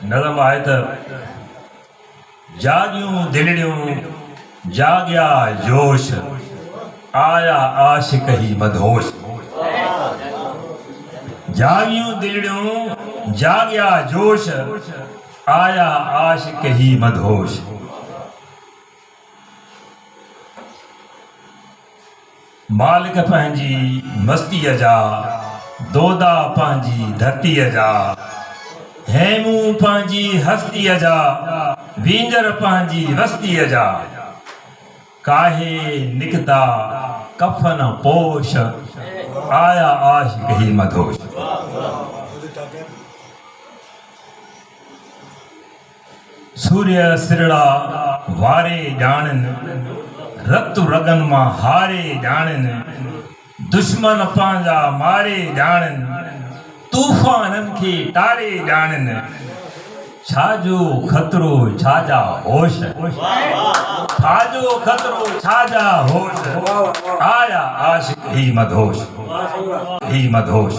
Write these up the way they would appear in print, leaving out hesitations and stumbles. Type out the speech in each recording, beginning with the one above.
नज़म आहे त जागियूं दिलड़ियूं जागिया जोश आया आशिक ही मदहोश। जागियूं दिलड़ियूं जागिया जोश आया आशिक ही मदहोश। मालिक पंहिंजी मस्तीअ जा दोदा पंहिंजी धरतीअ जा हेमूं पंहिंजी हस्तीअ जा वींजर पंहिंजी वस्तीअ जा काहे निकता कफन पोश आया आशिक ही मदहोश। सूर्य सिरड़ा वारे ॼाणनि रतु रगन मां हारे ॼाणनि दुश्मन पंहिंजा मारे ॼाणनि तूफ़ाननि खे टारे ॼाणनि छाजो ख़तरो छाजा होश छाजो ख़तरो छाजा होश आया आशिक ही मदहोश ही मदहोश।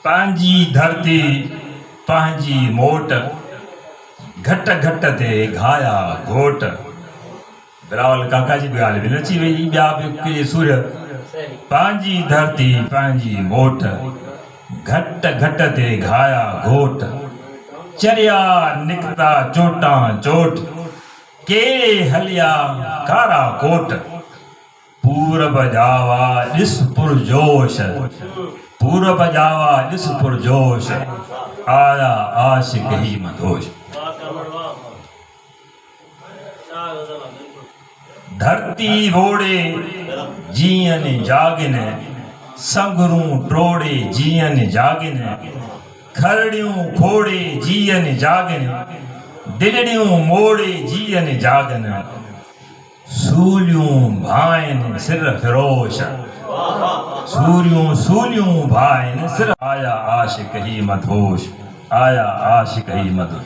पंहिंजी धरती पंहिंजी मोट घट घट ते घाया घोट। बिरावल काका जी ॻाल्हि बि नची वई ॿिया बि सूर्य पंहिंजी धरती पंहिंजी मोट घट घट ते घाया घोट चरिया निकता चोटां चोट के हलिया कारा कोट पूरब जावा ॾिस पुरजोश पूरब जावा ॾिस पुरजोश आया आशिक ही मदहोश। धरती रोड़े जीअन जागिन संगरूं टोड़े जीअन जागिन खरड़ियूं खोड़े जीअन जागिन दिलड़ियूं मोड़े जीअन जागन सूलियूं भाइन सिर फिरोश सूलियूं भाइन सिर आया आशिक ही मदहोश आया आशिक ही मदहोश।